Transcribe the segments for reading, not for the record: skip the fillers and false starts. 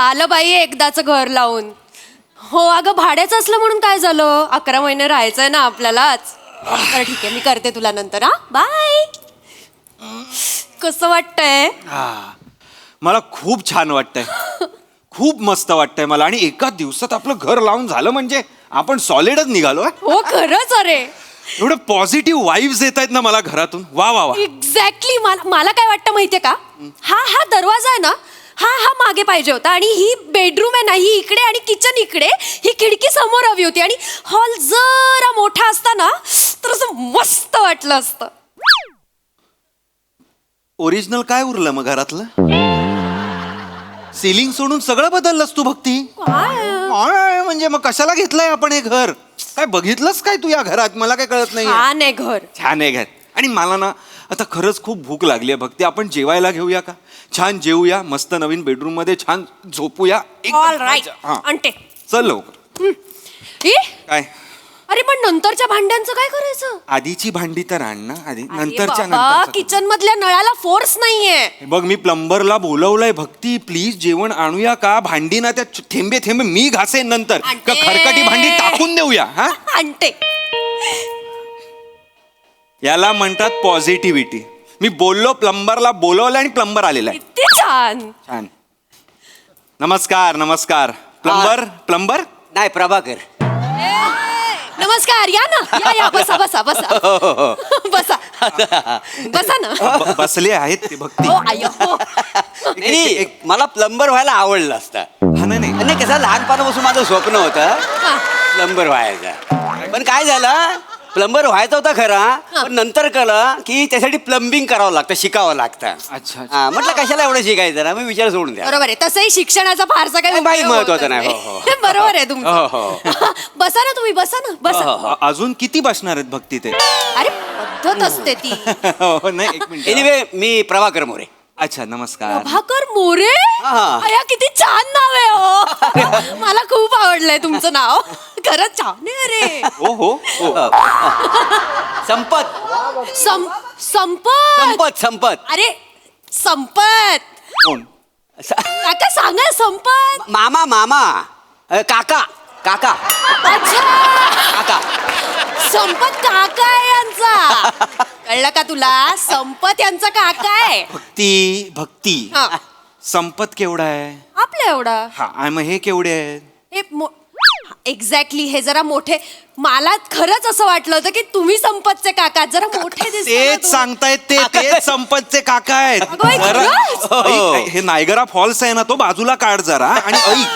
झालं बाई एकदाच घर लावून. हो अगं भाड्याचं असलं म्हणून काय झालं, 11 महिने राहायचंय ना आपल्यालाच. बरं ठीक आहे, मी करते तुला नंतर. हा बाय. कसं वाटतंय? मला खूप छान वाटतंय, खूप मस्त वाटतंय मला. आणि एका दिवसात आपलं घर लावून झालं म्हणजे आपण सॉलिडच निघालो. हो खरंच. अरे एवढे पॉझिटिव्ह वाईब्स येत आहेत ना मला घरातून. वा वा वा. एक्झॅक्टली. मला काय वाटतं माहितीये का, हा दरवाजा आहे ना, हा मागे पाहिजे होता. आणि ही बेडरूम आहे ना, ही इकडे आणि किचन इकडे, ही खिडकी समोर हवी होती. आणि हॉल जरा मोठा असता ना तर असं मस्त वाटलं असतं. ओरिजिनल काय उरलं मग घरातलं? सिलिंग सोडून सगळं बदललंस तू भक्ती. काय म्हणजे मग कशाला घेतलंय आपण हे घर? काय बघितलंस काय तू या घरात? मला काय कळत नाही. छान आहे घर. छान आहे घर. आणि मला ना आता खरंच खूप भूक लागली आहे भक्ती. आपण जेवायला घेऊया का? छान जेवूया, मस्त नवीन बेडरूम मध्ये छान झोपूया. All right. आणते. चल लवकर. काय? अरे पण नंतरच्या भांड्यांचं काय करायचं? आधीची भांडी तर आण ना आधी, अरे नंतरच्या बाबा, नंतर. किचन मधल्या नळाला फोर्स नाहीये. बघ मी प्लंबरला बोलवलंय भक्ती, प्लीज जेवण आणूया का? भांडी ना त्या थेंबे थेंबे मी घासेन नंतर. का खरकटी भांडी टाकून देऊया? हा आणते. याला म्हणतात पॉझिटिव्हिटी. मी बोललो प्लंबरला बोलवलं आणि प्लंबर आलेला आहे. किती छान. छान. नमस्कार नमस्कार. प्लंबर नाही प्रभाकर. नमस्कार. या ना, या बसा बसा बसा बसा बसा ना. बसले आहेत ते भक्ती. हो आय हो. नाही मला प्लंबर व्हायला आवडलं असतं. हा नाही नाही कसं लहानपणापासून माझं स्वप्न होतं प्लंबर व्हायचं. पण काय झालं, प्लंबर व्हायचा होता खरा, पण नंतर कळलं की त्यासाठी प्लंबिंग करावं लागतं, शिकावं लागतं. अच्छा. हा, म्हटलं कशाला एवढं शिकायचं ना, मी विचार सोडून द्या. बरोबर आहे. तसंही शिक्षणाचा फारसा काही बाई उपयोग महत्वाचं होत नाही. नाही. बरोबर आहे हो, तुमचं. बसा ना तुम्ही, बसा ना बसा. अजून किती बसणार आहेत भक्ती ते? अरे पद्धत असते ती. हो, नाही एक मिनिट. एनिवे मी प्रभाकर मोरे. अच्छा नमस्कार. प्रभाकर मोरे. हा. अया किती छान नाव आहे हो. मला खूप आवडलंय तुमचं नाव. खरंच छान आहे रे. हो हो हो. संपत संपत. संपत. अरे संपत. कोण? काका सांगा. संपत. मामा काका काका अच्छा. काका. संपत काका आहे यांचा. कळलं का तुला? संपत यांचा काका आहे. भक्ती हा. संपत केवढा आहे? आपल्या एवढा. हा आणि मग हे केवढे आहेत? हे एक्झॅक्टली हे जरा मोठे. मला खरंच असं वाटलं होतं की तुम्ही संपतचे काका जरा मोठे दिसता ना तेच तुम्ही. सांगतायत तेच संपतचे काका आहेत. अगं बाई, जरा- खरंच? ऐक, हे नायगरा फॉल्स आहे ना, तो बाजूला काढ जरा. आणि ऐक.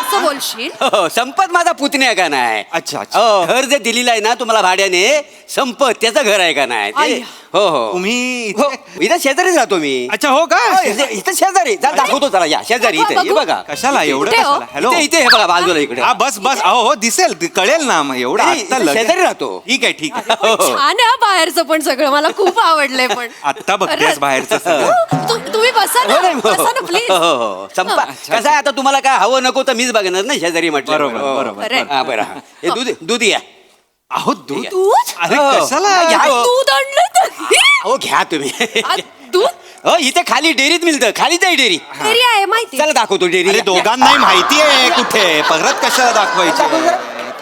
असं बोलशील? हो, संपत माझा पुतण्या का नाही? अच्छा, अच्छा. हो, घर जे दिलेलं आहे ना तुम्हाला भाड्याने, संपत त्याचं घर आहे का नाही ते? अय्या. हो हो तुम्ही हो, इथे- इथं शेजारीच राहतो मी. अच्छा हो का? हो, इथं शेजारी दाखवतो त्याला. या शेजारी बघू, इथे हे बघू. बघा. कशाला एवढं कुठे हो? कशाला? हॅलो इथे हे बघा बाजूला इकडे. हा बस बस. अहो हो दिसेल कळेल ना मग एवढं नाही, आत्ता इथं लगेच. शेजारी राहतो. ठीक आहे ठीक आहे. हो, हो. छान आहे हा बाहेरचं पण सगळं. मला खूप आवडलंय पण. आत्ता बघतेस खरंच. बाहेरचं सगळं. तुम्ही बसा हो, ना. नाही, हो, बसा ना प्लीज. हो, हो. संपा अच्छा. कसं आहे आता तुम्हाला काय हवं नको तर मीच बघणार ना शेजारी म्हटलं. बरोबर, हो. बरोबर, बरोबर. हा, बरं हा. हे दूध या. अहो दूध. दूध. अरे हो. कशाला? घ्या. दूध आणलं तर. हो घ्या तुम्ही. दूध हो इथे खाली डेअरीत मिळतं. खालीच आहे डेअरी. तरी आहे माहिती. चला दाखवतो डेअरी. अरे दोघांनाही माहिती आहे कुठे. परत कशाला दाखवायचे?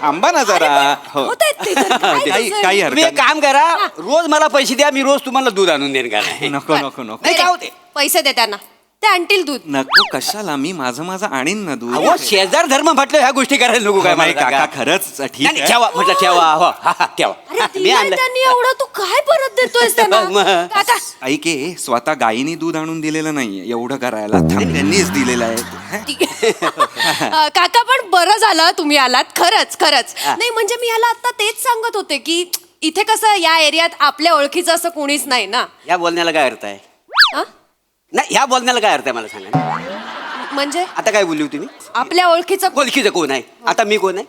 थांबा ना जरा. हो होत आहेत ते तर. काय काही तसं? काही तुम्ही एक हरकत काम करा, रोज मला पैसे द्या, मी रोज तुम्हाला दूध आणून देईन का नाही? नाही. नको नको नको नाही, काय होते? पैसे दे त्यांना, ते आणतील दूध. नको कशाला. मी माझं आणीन ना दूध. अहो शेजार धर्म म्हटलं ह्या गोष्टी करायला नको काय नाही मला काका सांगा? खरंच ठीक नाही, आहे. ठेवा म्हटलं ठेवा. हो हा, हा, ठेवा. अरे मी दिलंय आणलं. त्यांनी एवढं, तू काय परत देतोयस त्यांना? मग. काका ऐक हे, स्वतः गायीने दूध आणून दिलेलं नाहीये एवढं करायला. त्यांनीच दिलेलं आहे. काका पण बरं झालं तुम्ही आलात. खरंच खरंच. नाही म्हणजे मी याला आता तेच सांगत होते की इथे कसं या एरियात आपल्या ओळखीचं असं कोणीच नाही ना. या बोलण्याला काय अर्थ आहे? हा? नाही ह्या बोलण्याला काय अर्थ आहे मला सांगा ना. म्हणजे आता काय बोलली तुम्ही? आपल्या ओळखीचं ओळखीचं कोण आहे? आता मी कोण आहे?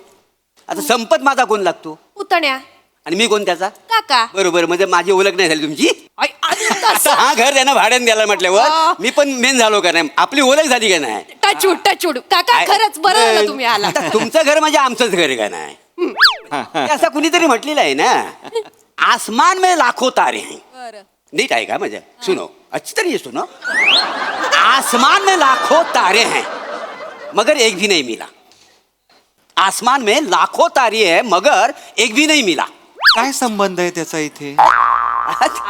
आता संपत माझा कोण लागतो पुतण्या आणि मी कोण त्याचा? काका. बरोबर, म्हणजे माझी ओळख नाही झाली तुमची. टचवूड हा घर त्यांना भाड्याने द्यायला म्हटल्यावर मी पण मेन झालो का नाही? आपली ओळख झाली का नाही? टचवूड. काका खरंच बरं झालं तुम्ही आला. आता तुमचं घर म्हणजे आमचंच घर आहे का नाही? हे असं कुणीतरी म्हटलेलं आहे ना, आसमान में लाखो तारे हैं. बरं. नीट आहे का म्हणजे? सुनो अच्छी तरीके सुनो. आसमान में लाखो तारे हैं मगर एक भी नहीं मिला. आसमान में लाखों तारे है मगर एक भी नहीं मिला. काय संबंध आहे त्याचा इथे?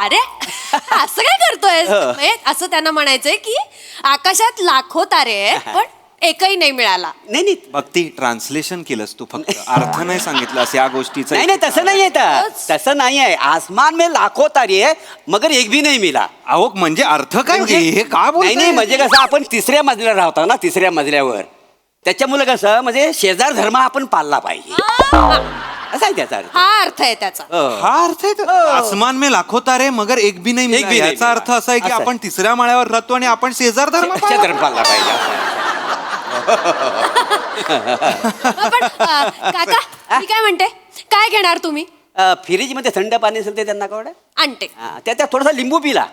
अरे असं काय करतोय? म्हणजे असं त्यांना म्हणायचंय की आकाशात लाखो तारे आहे पण एकही नाही मिळाला. नाही नाही भक्ती ट्रान्सलेशन केलंस तू, फक्त अर्थ नाही सांगितलास या गोष्टीचा. नाही नाही तसं नाही आहे तसं नाही आहे. आसमान में लाखो तारे है मगर एक भी नाही मिला. अहो म्हणजे अर्थ काय हे का नाही बोलताय? नाही म्हणजे कसं आपण तिसऱ्या मजल्यावर राहतो ना, तिसऱ्या मजल्यावर. त्याच्यामुळे कसं म्हणजे शेजार धर्म आपण पाळला पाहिजे असं आहे त्याचा अर्थ. हा अर्थ आहे त्याचा. हा अर्थ आहे तो. आसमान में लाखो तारे मगर एक भी नाही एक भी मिला. नाही याचा अर्थ असा आहे की असं आहे. आपण तिसऱ्या माळ्यावर राहतो आणि आपण शेजार धर्म शेजार धर्म पाळला पाहिजे असं आहे. पण काका मी काय म्हणते, काय घेणार तुम्ही? फ्रीज मध्ये थंड पाणी असेल ते त्यांना कवडं आणते, त्यात थोडासा लिंबू पिला.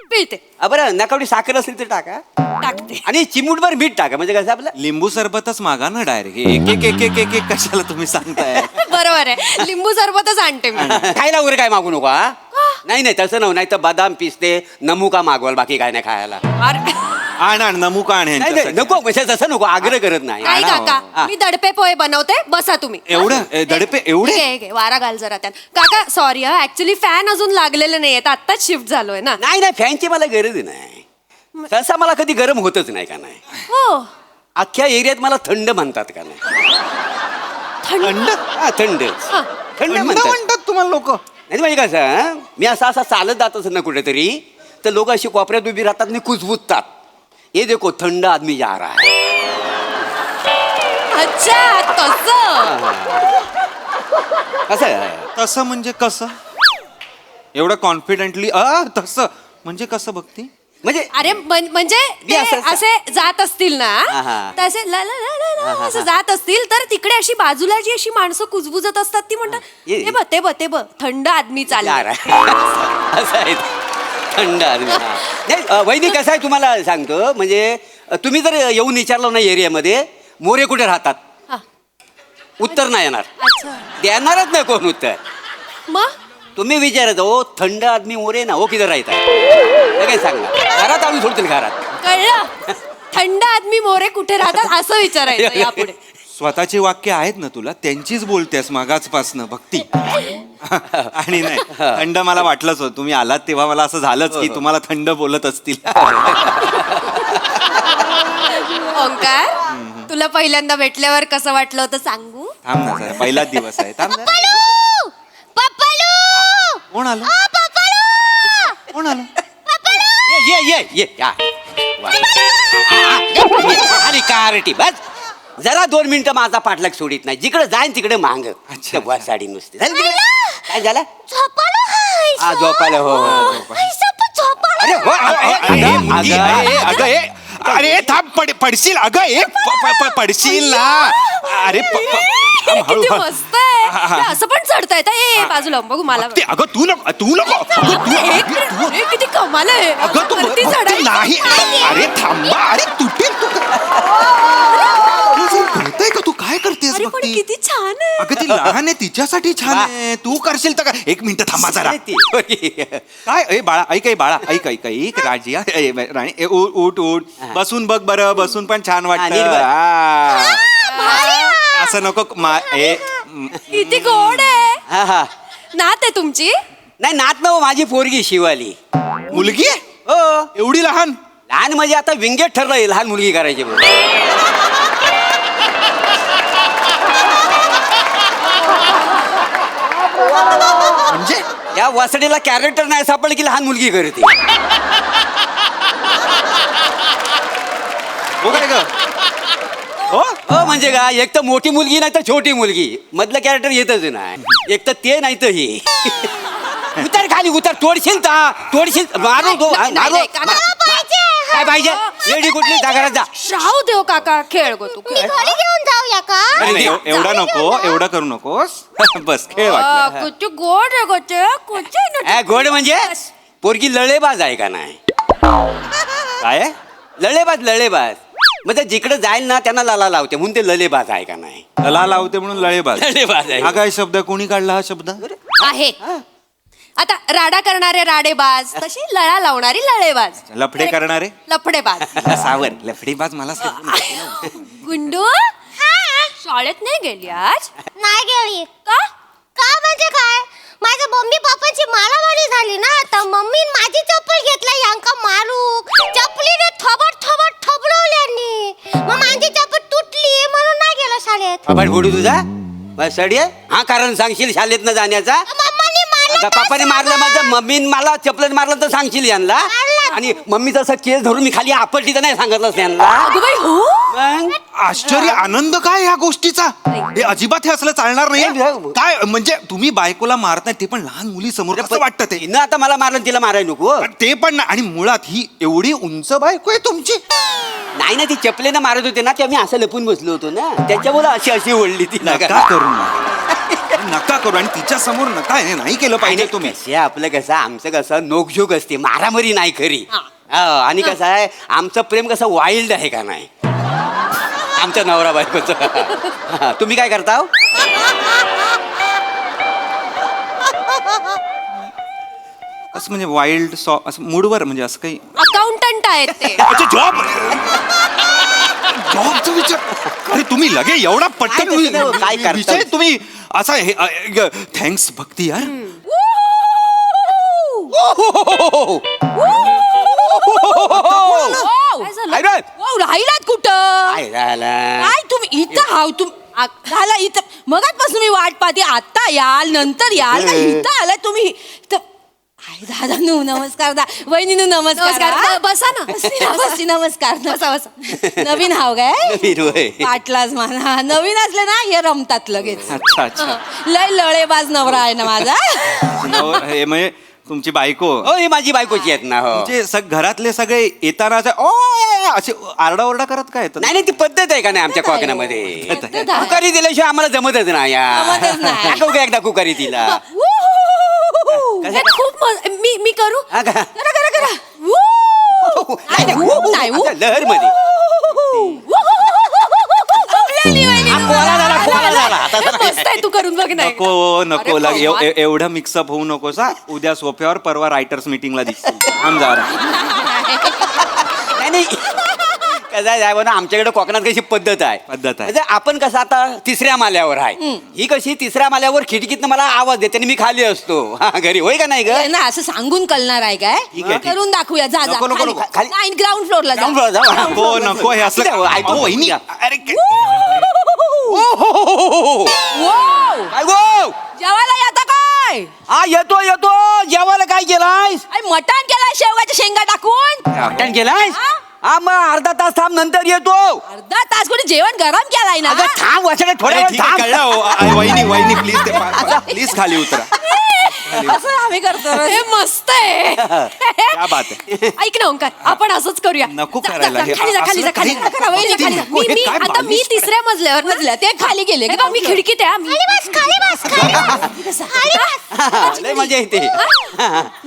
पिळते, बरं नकावडी साखर असेल तर टाका टाकते. आणि चिमूटभर मीठ टाका म्हणजे कसं आपलं. लिंबू सरबतच मागा ना डायरेक्ट. एक एक एक एक एक एक कशाला तुम्ही सांगताय? बरोबर आहे, लिंबू सरबतच आणते मी. खायला वगैरे काय मागू नको हा. नाही नाही तसं नाही तर बदाम पिस्ते नमुका मागवाल, बाकी काय नाही खायला. अरे आण आण नमुका आण नाही नाही ह्यांच्यासाठी. नको म्हणजे तसं नको, आग्रह करत नाही. नाही काका, मी दडपे पोहे बनवते, बसा तुम्ही. एवढं दडपे एवढे? घे, घे, वारा घाल जरा त्यात. काका सॉरी हा, ऍक्च्युली फॅन अजून लागलेले नाहीये, आत्ताच शिफ्ट झालोय ना. नाही नाही फॅनची मला गरज नाही. सहसा मला कधी गरम होतच नाही का नाही. हो अख्ख्या एरियात मला थंड म्हणतात का नाही. थंड हा थंड हा. थंड थंड म्हणतात. म्हणतात तुम्हाला लोक? नाही म्हणजे कसं मी असा चालत जात असं ना कुठेतरी तर लोक अशी कोपऱ्यात उभी राहतात आणि कुजबुजतात. ये देखो थंड आदमी जा रहा है. अच्छा तसं. असं आहे. तसं म्हणजे कसं? एवढं कॉन्फिडेंटली तसं म्हणजे कसं भक्ती? म्हणजे अरे म्हणजे मी ते असं- असे जात असतील ना, हा. तर असे ला ला ला ला ला असं जात असतील तर तिकडे अशी बाजूला जी अशी माणसं कुजबुजत असतात ती म्हणतात ये- ते बघ ते बघ ते बघ थंड आदमी जा चालला. रहा है. असं आहे थंड आदमी. हा. नाही वैदिक कसं आहे तुम्हाला सांगतो म्हणजे तुम्ही जर येऊन विचारलं ना एरियामध्ये मोरे कुठे राहतात हा. उत्तर नाही येणार. अच्छा देणारच नाही कोण उत्तर. मग तुम्ही विचारत हो थंड आदमी मोरे ना हो किधर राहतात काय सांगणार. घरात आणून सोडतील घरात. कळलं, थंड आदमी मोरे कुठे राहतात असं विचारायचं यापुढे. स्वतःची वाक्य आहेत ना तुला, त्यांचीच बोलतेस मागाचपासनं भक्ती. आणि नाही थंड मला वाटलंच होतं, तुम्ही आलात तेव्हा मला असं झालंच की तुम्हाला थंड बोलत असतील. ओंकार तुला पहिल्यांदा भेटल्यावर कसं वाटलं होतं सांगू? थांब ना जरा, पहिलाच दिवस आहे. थांब जरा. कोण आलं? कोण आलं? ये ये ये या. वा. आणि कारटी बस जरा 2 मिनिटं माझा पाठलाग सोडित नाही. जिकडे जाईन तिकडे मांग. अच्छा. वर साडी नुसती झाली तिकडे. काय झालं हा झोपायला हो अरे हो अरे थांब पडशील अगं पडशील ना. अरे किती मस्त आहे. हे असं पण चढता येतं. ए बाजूला बघू मला. अगं तू नको एक मिनिट, अरे, किती कमाल आहे. अगं तू वरती भक्ती चढायचं. नाही. अरे थांबा. अरे तुटेल तू. कळतंय का तू काय करतेस अरे पण भक्ती? किती छान आहे. अगं ती लहान आहे तिच्यासाठी छान आहे. तू करशील तर काय? एक मिनिट थांबा जरा. काय ए बाळा ऐक बाळा ऐक ऐक ऐक राजी राणी उठ उठ बसून बघ बरं. बसून पण छान वाटत. असं नको किती गोड आहे. हा हा नात आहे तुमची? नाही नात न माझी पोरगी शिवाली. मुलगी आहे? हो एवढी लहान? लहान म्हणजे आता विंगेट ठरलंय लहान मुलगी करायची म्हणून. म्हणजे या वसडीला कॅरेक्टर नाही सापडलं की लहान मुलगी करते. हो काय ग? हो हो म्हणजे का एक तर मोठी मुलगी नाही तर छोटी मुलगी मधलं कॅरेक्टर येतच नाही. एक तर ते नाही तर हे. उतर खाली उतर. तोडशील मारू तो नाही, मारू. नाही, काका. काय पाहिजे येडी कुठली जागरात जा. राहू देव काका, खेळ गो तू खेळ. घरी घेऊन जाऊया का? एवढा नको एवढं करू नकोस. बस खेळ वाटलं. किती गोड आहे गो ते. काय गोड म्हणजे पोरगी लळेबाज आहे का नाही. काय लळेबाज म्हणजे जिकडे जाईल ना त्यांना लाला लावते म्हणून ते लळेबाज आहे का नाही. लला लावते म्हणून लळेबाज. लळेबाज आहे. हा काय शब्द कोणी काढला हा शब्द? आहे आता राडा करणारे राडेबाज तशी लळा लावणारी लळेबाज. लफडे करणारे लफडेबाज. सावर लफडेबाज मला सांग. गुंडू शाळेत नाही गेली आज? नाही गेली. का? का म्हणजे काय? माझ्या मम्मी पप्पाची मारामारी झाली ना, तर मम्मी माझी चप्पल घेतली यांका मारूक. चपलीने थोबड थोबड थोबडवल्यांनी. मग माझी चप्पल तुटली म्हणून नाही गेलो शाळेत. बाबा फोडू तुझा सडी हा कारण सांगशील शाळेत न जाण्याचा. मम्मानी मारलं. आता पप्पाने मारलं माझं मम्मीने मला चपलन मारलं तर सांगशील यांना. मारलं. आणि मम्मीचा असं केस धरून मी खाली आपलटी तर नाही सांगितलंस यांना. अगं बाई हो. मग आश्चर्य आनंद काय ह्या गोष्टीचा. हे अजिबात हे असलं चालणार नाही. नाही. काय म्हणजे तुम्ही बायकोला मारताय ते पण लहान मुली समोर कसं वाटतं ते. तिनं आता मला मारलं तिला मारायला नको. पण ते पण नाही. आणि मुळात ही एवढी उंच बायको आहे तुमची. नाही ना ती चपलेनं मारत होते ना ते आम्ही असं लपून बसलो होतो ना त्याच्यामुळे अशी अशी ओढली ती नका करू नका करू. आणि तिच्या समोर नका हे नाही केलं पाहिजे तुम्ही. कसे आपलं कसं आमचं कसं नोकझोक असते मारामारी नाही खरी. आणि कसं आहे आमचं प्रेम कसं वाईल्ड आहे का नाही आमच्या नवरा बायकोचं. तुम्ही काय करता? असं म्हणजे वाईल्ड असं मूडवर म्हणजे असं काही. अकाउंटंट आहेत ते. अच्छा जॉब. जॉबचा विचार. अरे तुम्ही लगे एवढा पटकन काय तसं नाही, काय करता? विषय तुम्ही असा थँक्स भक्ती यार. काय झालं? काय रे? वाव, राहिलात कुठं? काय झालं? काय तुम्ही इथं हाव झाला इथं मगाचपासून मी वाट पाहते. आता याल नंतर याल का इथं आलाय तुम्ही इथं. आई दादा नु नमस्कार वहिनी नमस्कार. नमस्कार. बसा ना. बसी नमस्कार. बसा बसा. नवीन हाव काय नवीन होय. वाटलाच मला नवीन असले ना हे रमतात लगेच. अच्छा अच्छा. लय लळेबाज नवरा आहे ना माझा. हे म्हणजे तुमची बायको हो ही माझी बायकोची आहेत ना. हो म्हणजे घरातले सगळे येताना असे आरडाओरडा करत काय येतात. नाही नाही ती पद्धत आहे का नाही आमच्या कोकणामध्ये. पद्धत आहे. कुकारी दिल्याशिवाय आम्हाला जमतच नाही जमतच नाही. दाखव का एकदा कुकारी तिला. हे खूप मी करू. हा का? करा करा करा. नाही, नाही, नाही, असं लहर मध्ये मस्त आहे तू करून बघ नाही. नको नको अरे लग- भगवान. एवढं मिक्सअप होऊ नकोस हा. उद्या सोफ्यावर परवा रायटर्स मीटिंगला दिसतील. थांब जरा. नाही नाही कसं आहे ना आमच्याकडे कोकणात कशी पद्धत आहे. पद्धत आहे. म्हणजे आपण कसं आता तिसऱ्या माल्यावर आहे. ही कशी तिसऱ्या माल्यावर खिडकीतनं मला आवाज देते आणि मी खाली असतो हा, घरी होय का नाही ग. ना असं सांगून कळणार आहे काय ठीक आहे, ठीक. करून दाखवूया. जा जा नको, नको, खाली. नको. खाली. नाही ग्राउंड फ्लोअरला जा. Ground floor ला जाऊ. नको नको हे असलं ऐकून अहो, वहिनी. घ्या. अरे काय- Wow! काय गो जेवायला येता काय? हा येतो येतो जेवायला काय केलायस? अरे मटण केलाय शेवगाच्या शेंगा टाकून. मटण केलायस? हा? हा मग अर्धा तास थांब नंतर येतो. अर्धा तास कोणी जेवण गरम केलाय ना. अगं थांब वाचडे थोड्या अरे वेळ ठीक आहे, थांब. कळलं हो. वहिनी वहिनी प्लीज खाली उतरा. असं आम्ही करतो. हे मस्त आहे. क्या बात आहे. ऐक ना ओंकार आपण असंच करूया. नको जा, जा, करायला जा, हे. खाली जा खाली जा असलं खाली काही जा. करा, वहिनी, खाली जा. नको, हे काय आता मी बालिश तिसऱ्या मजल्यावर मजलं ते खाली गेले. हे बघ, मी खिडकीत आहे हा. मी खाली बस खाली बस. लय मजा येते.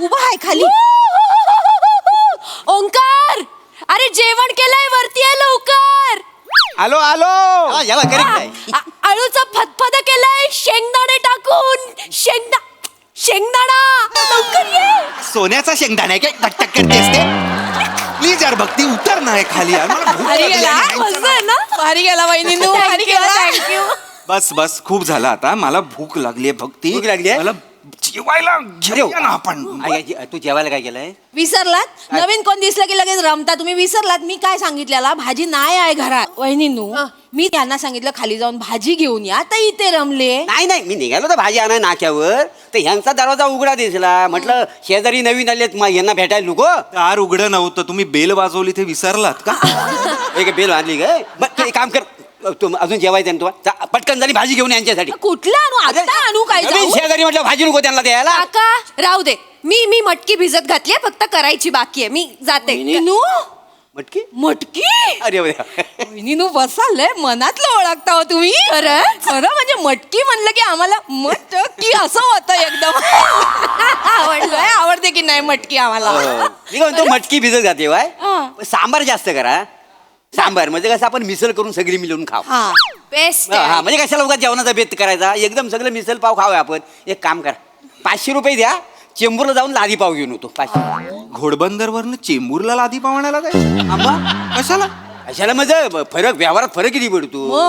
उभा आहे खाली. ओंकार अरे जेवण केलंय वरती आहे लवकर. आलो आलो. हा, जेव्हा करीत नाही. आळूचा फतफद केलाय शेंगदाणे टाकून. शेंगदाणा लवकर ये. सोन्याचा शेंगदाणा आहे काय टकटक करतेस ते. प्लीज यार भक्ती उतर ना हे खाली यार. मला भूक भारी लागली गेला आहे. मस्त आहे ना. भारी गेला वहिनीनू. भारी गेला. थँक्यू. बस बस खूप झालं आता. मला भूक लागली आहे भक्ती. भूक लागली आहे? मला जेवायला घेऊया ना आपण. तू जेवायला काय केलंय? विसरलात? नवीन कोण दिसलं की लगेच रमता तुम्ही. विसरलात मी काय सांगितलेला भाजी नाही आहे घरात. वहिनीनू मी त्यांना सांगितलं खाली जाऊन भाजी घेऊन या तर इथे रमले. नाही नाही मी निघालो तर भाजी आणाय नाक्यावर तर ह्यांचा दरवाजा उघडा दिसला. म्हटलं शेजारी नवीन आलेत मग यांना भेटायला नको. दार उघडं नव्हतं. तुम्ही बेल वाजवली ते विसरलात का. एक बेल आणली काय बरं एक काम कर तू अजून जेवायचं ना तुला पटकन झाली भाजी घेऊन यांच्यासाठी. कुठलं आणू आता आणू काय नवीन जाऊ? शेजारी म्हटलं भाजी नको त्यांना द्यायला. काका राहू दे. मी मटकी भिजत घातली फक्त करायची बाकी आहे. मी जाते. वहिनीनू मटकी मटकी. अरे वहिनीनू बसालय मनातलं ओळखता हो तुम्ही. खरं म्हणजे मटकी म्हणलं की आम्हाला मटकी असं होतं एकदम. आवडते की नाही मटकी आम्हाला. मी काय म्हणतो मटकी भिजत घाते वाय हा. सांबार जास्त करा. सांबार म्हणजे कसं आपण मिसळ करून सगळी मिळून खाऊ. हा बेस्ट हा म्हणजे कशाला उगाच जेवणाचा बेत करायचा. एकदम सगळं मिसळ पाव खाऊया आपण. एक काम करा 500 रुपये द्या चेंबूरला जाऊन लादी पाव घेऊन होतो 500. घोडबंदरवरनं चेंबूरला लादी पावण्याला काय आंबा कशाला अशाला म्हणजे फरक व्यवहारात फरक किती पडतो हो.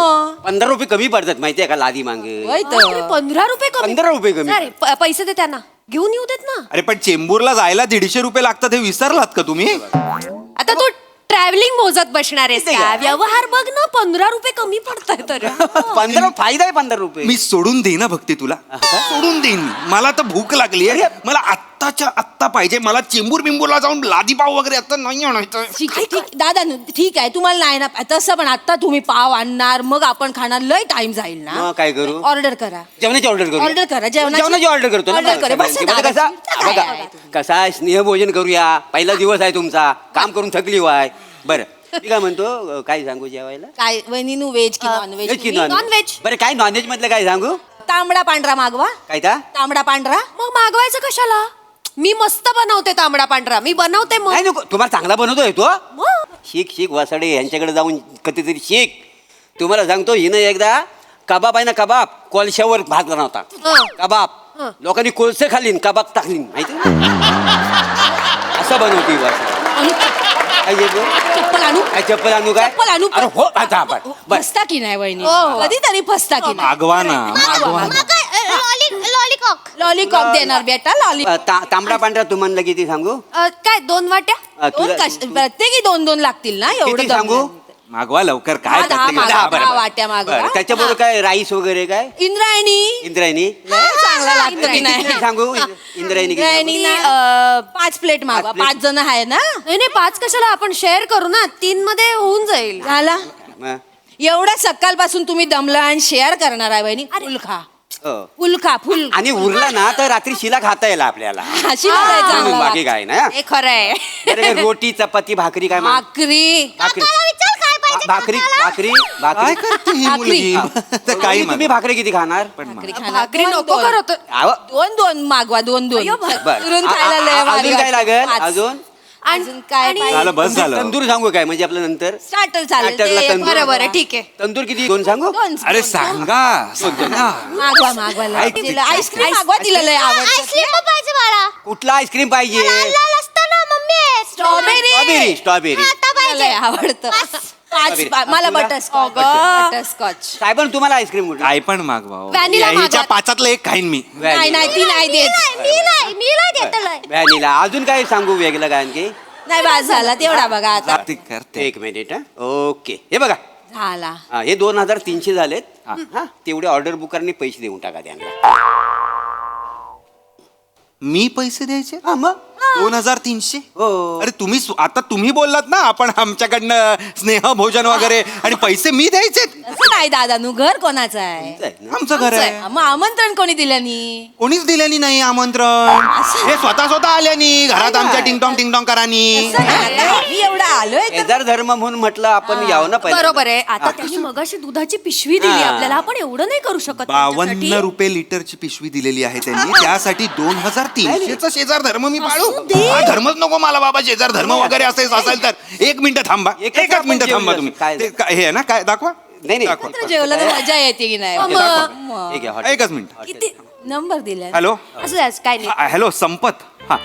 15 रुपये कमी पडतात माहितीये का लादी मागे होय तर. बापरे, 15 रुपये कमी 15 रुपये कमी. अरे, पैसे दे त्यांना घेऊन येऊ देत ना. अरे पण चेंबूरला जायला 150 रुपये लागतात हे विसरलात का तुम्ही आता तू ट्रॅव्हलिंग मोजत बसणार आहेस ते का काय? व्यवहार बघ ना 15 रुपये कमी पडताय तर 15 फायदा आहे 15 रुपये मी सोडून देईन ना भक्ती तुला सोडून देईन मी. मला तर भूक लागली आहे मला आत्ताच्या आत्ता पाहिजे मला चेंबूर बिंबूरला जाऊन लादी पाव वगैरे आता नाही आणायचं ठीक आहे ठीक दादा ठीक आहे तुम्हाला नाही ना तसं पण आता तुम्ही पाव आणणार मग आपण खाणार लय टाइम जाईल ना मग काय करू? ऑर्डर करा जेवणाची ऑर्डर करू ऑर्डर करा, जेवणाची ऑर्डर करतो ना. ऑर्डर करा. बस म्हणजे दादा, कसा काय बघा, आहे? कसा स्नेहभोजन करूया पहिला दिवस आहे तुमचा काम करून थकली वाय बरं मी काय म्हणतो काय सांगू जेवायला काय वहिनीनू व्हेज की नॉन व्हेज की व्हेज non-veg. बरं काय नॉनव्हेज मधलं काय सांगू तांबडा पांढरा मागवा काय ता तांबडा पांढरा मग मागवायचं कशाला मी मस्त बनवते तांबडा पांढरा मी बनवते मग नाही नको तुम्हाला चांगला बनवतोय तो मग. शिक वासाडे यांच्याकडे जाऊन कधीतरी शिक तुम्हाला सांगतो हिनं एकदा कबाब आहे ना कबाब कोळशावर भाजला नव्हता हं. कबाब लोकांनी कोळसे खालीन कबाब टाकलीन माहिती असं बनवते वासाडे आणि काय घेतो चप्पल आणू काय चप्पल आणू काय चप्पल आणू अरे हो आता बरं फसता की नाही वहिनी हो, हो. कधीतरी फसता की नाही मागवा ना मागवा मग काय लॉलीकॉक लॉलीकॉप देणार बेटा लॉली तांबडा पांढरा तुम्हाला किती सांगू काय 2 वाट्या दोन प्रत्येकी 2 लागतील ना एवढं किती सांगू मागवा लवकर काय दहा करते? मागवा, दहा, बरं, दहा बरं. वाट्या मागवा. बरं, त्याच्याबरोबर काय राईस वगैरे काय इंद्रायणी इंद्रायणी लय चांगला लागतं की नाही किती सांगू इंद्रायणी किती इंद्रायणी सांगू? ना 5 प्लेट मागवा 5 जण आहे ना नाही 5 कशाला आपण शेअर करू ना 3 मध्ये होऊन जाईल झाला मग, एवढ्या सकाळपासून तुम्ही दमला आणि शेअर करणार आहे बहिणी फुल खा हो. फुल खा फुल आणि उरला ना तर रात्री शिला खाता येईल आपल्याला अशी नाही म्हणून चांगला बाकी काय ना हे खरं आहे बरं, काय रोटी चपाती भाकरी काय म्हण- भाकरी भाकरी विचार काय पाहिजे भाकरी भाकरी काय भाकरी करते ही मुलगी तर काही तुम्ही भाकरी किती खाणार भाकरी खाणार. भाकरी दोन- नको दोन. करत आव, 2 मागवा 2 अय्यो, बरं. उरून खायला लय अजून भारी काय वाटतं. लागेल 5. अजून अजून काय आणि- पाहिजे? झालं बस झालं तंदूर सांगू काय म्हणजे आपलं नंतर स्टार्टर चालेल स्टार्टरला ते तंदूर. बरं बरं ठीक आहे तंदूर किती 2 सांगू 2 अरे सांगा सांगा. मागवा मागवा लय. ऐक, तिला आईस्क्रीम मागवा तिला लय आवडतं आईस्क्रीम पाहिजे बाळा कुठला आईस्क्रीम पाहिजे लाल लाल असतं ना मम्मी स्ट्रॉबेरी स्ट्रॉबेरी आता तिला लय पाहिजे आवडतं स्ट्रॉबेरी. मला तुला? बटरस्कॉच अगं. बटरस्कॉच काय पण तुम्हाला आईस्क्रीम कुठला काय पण मागवा Vanilla ह्याच्या मागवा. 5 एक खाईन मी नाही नाही ती नाही देत मी नाही देतलंय व्हॅनिला अजून काय सांगू वेगळं काय आणखी नाही बाज झाला तेवढा बघा आता करते करते 1 मिनिट हा ओके हे बघा झाला हा, हे 2300 झालेत हा तेवढे ऑर्डर बुकांनी पैसे देऊन टाका त्यांना मी पैसे द्यायचे हा मग 2300 हो अरे तुम्ही आता तुम्ही बोललात ना आपण आमच्याकडनं स्नेह भोजन वगैरे आणि पैसे मी द्यायचे असं नाही दादानू घर कोणाचं आहे आमचं घर आहे मग आमंत्रण कोणी दिल्यानी कोणीच दिल्यानी नाही आमंत्रण हे स्वतः आल्यानी घरात आमच्या टिंगटॉंग टिंगटॉंग करानी असं नाही, आता मी एवढा आलोय तर शेजार धर्म म्हणून म्हटलं आपण यावं ना पहिल्यांदा. बरोबर आहे आता त्यांनी मगाशी दुधाची पिशवी दिली हा. आपल्याला आपण एवढं नाही करू शकत 52 त्यांच्यासाठी. रुपये लिटरची पिशवी दिलेली आहे त्यांनी त्यासाठी 2300चा शेजार धर्म मी पाळू असू दे. हा धर्मच नको मला बाबा शेजार धर्म वगैरे असेल तर 1 मिनिट थांबा एकच एकच आपण मिनिट थांबा जेवूया. तुम्ही काय ते काय- हे आहे ना काय दाखवा नाही दाखवा. एकत्र जेवलं तर मजा येते की नाही मग- दाखवा. हे घ्या, हॉट. एकच मिनिट किती नंबर दिलाय हॅलो असं द्याच काय नाही हॅलो संपत हा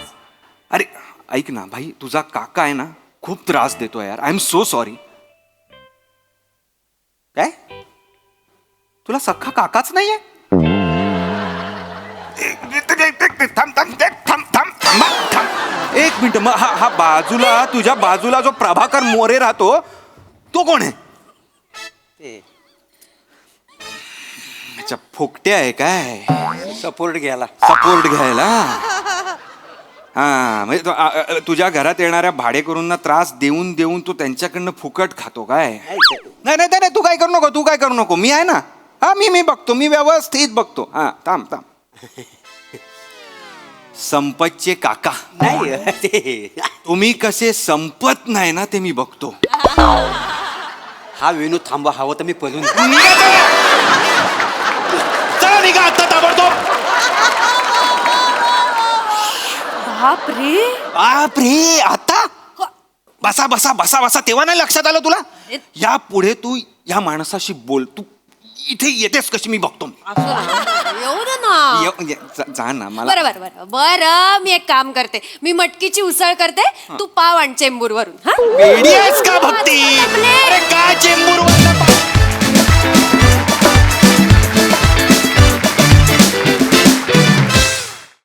अरे ऐक ना भाई तुझा काका आहे ना खूप त्रास देतो यार आय एम सो सॉरी काय तुला सख्खा काकाच नाहीये एक मिनिट मग हा बाजूला तुझ्या बाजूला जो प्रभाकर मोरे राहतो तो कोण आहे ते अच्छा फोकटे आहे काय सपोर्ट घ्यायला सपोर्ट घ्यायला हा म्हणजे तुझ्या घरात येणाऱ्या भाडेकरूंना त्रास देऊन देऊन तू त्यांच्याकडनं फुकट खातो काय नाही नाही नाही तू काय करू नको मी आहे ना हा मी बघतो मी व्यवस्थित बघतो हा थांब संपतचे काका नाही ते तुम्ही कसे संपत नाही ना ते मी बघतो हा विनोद थांबा हवं तर मी पळून निघा चला. चला निघा आता ताबडतोब बापरे आता बसा बसा बसा बसा तेव्हा नाही लक्षात आलं तुला या पुढे तू या माणसाशी बोल तू इथे येतेस कशी मी बघतो. येऊ दे ना. जा ना मला. बरं मी एक काम करते, मी मटकीची उसळ करते, तू पाव आण चेंबूर वरून. वेडी आहेस का भक्ती? अरे काय चेंबूर वरनं